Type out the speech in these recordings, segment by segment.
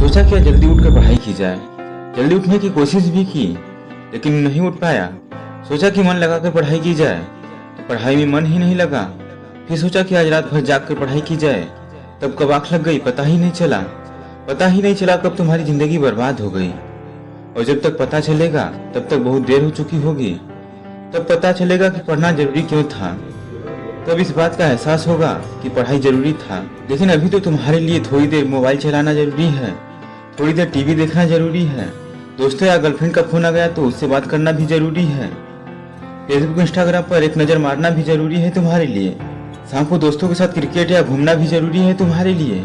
सोचा कि जल्दी उठकर पढ़ाई की जाए। जल्दी उठने की कोशिश भी की लेकिन नहीं उठ पाया। सोचा कि मन लगाकर पढ़ाई की जाए तो पढ़ाई में मन ही नहीं लगा। फिर सोचा कि आज रात भर जाग कर पढ़ाई की जाए, तब कब आँख लग गई पता ही नहीं चला। पता ही नहीं चला कब तुम्हारी जिंदगी बर्बाद हो गई। और जब तक पता चलेगा तब तक बहुत देर हो चुकी होगी। तब पता चलेगा कि पढ़ना जरूरी क्यों था। तब इस बात का एहसास होगा कि पढ़ाई जरूरी था। लेकिन अभी तो तुम्हारे लिए थोड़ी देर मोबाइल चलाना जरूरी है, थोड़ी देर टीवी देखना जरूरी है, दोस्तों या गर्लफ्रेंड का फोन आ गया तो उससे बात करना भी जरूरी है, फेसबुक इंस्टाग्राम पर एक नज़र मारना भी जरूरी है तुम्हारे लिए, शाम को दोस्तों के साथ क्रिकेट या घूमना भी जरूरी है तुम्हारे लिए।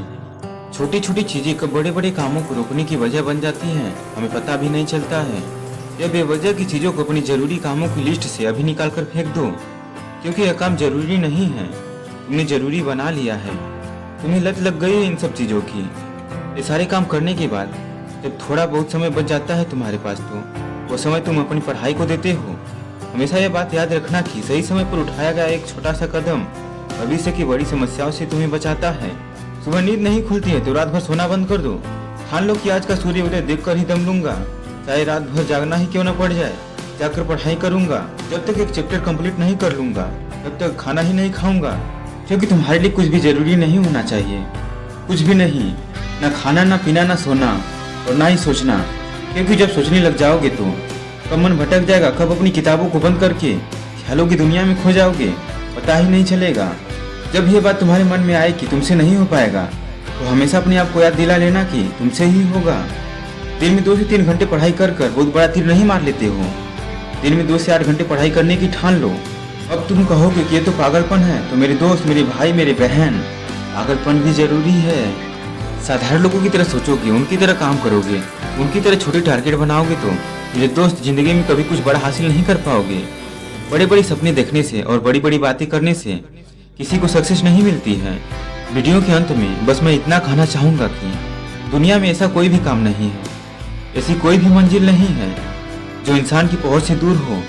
छोटी छोटी चीजें कब बड़े बड़े कामों को रोकने की वजह बन जाती हैं, हमें पता भी नहीं चलता है। यह बेवजह की चीजों को अपनी जरूरी कामों की लिस्ट से अभी निकाल कर फेंक दो, क्योंकि यह काम जरूरी नहीं है, तुमने जरूरी बना लिया है। तुम्हें लत लग गई है इन सब चीजों की। ये सारे काम करने के बाद जब थोड़ा बहुत समय बच जाता है तुम्हारे पास तो वो समय तुम अपनी पढ़ाई को देते हो। हमेशा यह बात याद रखना कि सही समय पर उठाया गया एक छोटा सा कदम भविष्य की बड़ी समस्याओं से तुम्हें बचाता है। सुबह नींद नहीं खुलती है तो रात भर सोना बंद कर दो। ठान लो कि आज का सूर्योदय देखकर ही दम लूंगा, चाहे रात भर जागना ही क्यों न पड़ जाए, जाकर पढ़ाई करूंगा। जब तक एक चैप्टर कंप्लीट नहीं कर लूंगा तब तक खाना ही नहीं खाऊंगा, क्योंकि तुम्हारे लिए कुछ भी जरूरी नहीं होना चाहिए। कुछ भी नहीं, ना खाना, ना पीना, ना सोना और ना ही सोचना, क्योंकि जब सोचने लग जाओगे तो कब मन भटक जाएगा, कब अपनी किताबों को बंद करके ख्यालों की दुनिया में खो जाओगे, पता ही नहीं चलेगा। जब ये बात तुम्हारे मन में आए कि तुमसे नहीं हो पाएगा तो हमेशा अपने आप को याद दिला लेना कि तुमसे ही होगा। दिन में 2 से 3 घंटे पढ़ाई कर बहुत बड़ा तीर नहीं मार लेते हो। दिन में 2 से 8 घंटे पढ़ाई करने की ठान लो। अब तुम कहोगे कि ये तो पागलपन है, तो मेरे दोस्त, मेरे भाई, मेरे बहन, पागलपन भी जरूरी है। साधारण लोगों की तरह सोचोगे, उनकी तरह काम करोगे, उनकी तरह छोटे टारगेट बनाओगे तो मेरे दोस्त जिंदगी में कभी कुछ बड़ा हासिल नहीं कर पाओगे। बड़े बड़े सपने देखने से और बड़ी बड़ी बातें करने से किसी को सक्सेस नहीं मिलती है। वीडियो के अंत में बस मैं इतना कहना चाहूँगा कि दुनिया में ऐसा कोई भी काम नहीं है, ऐसी कोई भी मंजिल नहीं है जो इंसान की पहुंच से दूर हो।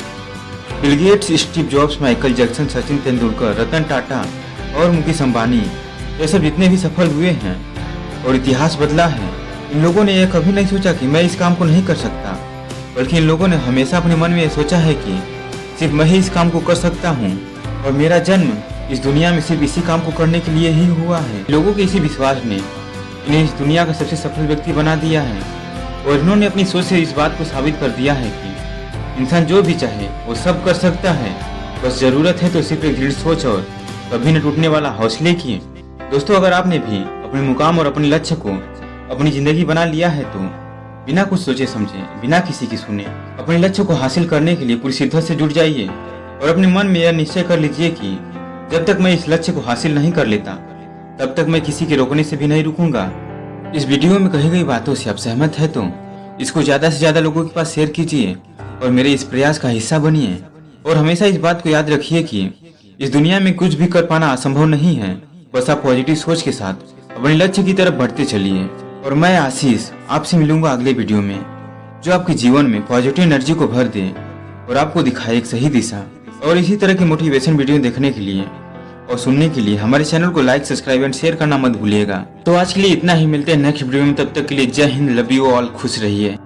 Bill Gates, Steve Jobs, Michael Jackson, Sachin Tendulkar, Ratan Tata और मुकेश अंबानी, ये सब जितने भी सफल हुए हैं और इतिहास बदला है, इन लोगों ने यह कभी नहीं सोचा कि मैं इस काम को नहीं कर सकता, बल्कि इन लोगों ने हमेशा अपने मन में यह सोचा है कि सिर्फ मैं ही इस काम को कर सकता हूँ और मेरा जन्म इस दुनिया में सिर्फ इसी काम को करने के लिए ही हुआ है। लोगों के इसी विश्वास ने इन्हें इस दुनिया का सबसे सफल व्यक्ति बना दिया है और इन्होंने अपनी सोच से इस बात को साबित कर दिया है कि इंसान जो भी चाहे वो सब कर सकता है, बस जरूरत है तो सिर्फ एक दृढ़ सोच और कभी न टूटने वाला हौसले की। दोस्तों, अगर आपने भी अपने मुकाम और अपने लक्ष्य को अपनी जिंदगी बना लिया है तो बिना कुछ सोचे समझे, बिना किसी की सुने, अपने लक्ष्य को हासिल करने के लिए पूरी शिद्दत से जुट जाइए और अपने मन में यह निश्चय कर लीजिए कि जब तक मैं इस लक्ष्य को हासिल नहीं कर लेता तब तक मैं किसी के रोकने से भी नहीं रुकूंगा। इस वीडियो में कही गई बातों से आप सहमत है तो इसको ज्यादा से ज्यादा लोगों के पास शेयर कीजिए और मेरे इस प्रयास का हिस्सा बनिए। और हमेशा इस बात को याद रखिए कि इस दुनिया में कुछ भी कर पाना असंभव नहीं है, बस आप पॉजिटिव सोच के साथ अपने लक्ष्य की तरफ बढ़ते चलिए। और मैं आशीष आपसे मिलूंगा अगले वीडियो में, जो आपके जीवन में पॉजिटिव एनर्जी को भर दे और आपको दिखाए एक सही दिशा। और इसी तरह की मोटिवेशन वीडियो देखने के लिए और सुनने के लिए हमारे चैनल को लाइक, सब्सक्राइब एंड शेयर करना मत भूलिएगा। तो आज के लिए इतना ही, मिलते हैं नेक्स्ट वीडियो में। तब तक के लिए जय हिंद, लव यू ऑल, खुश रहिए।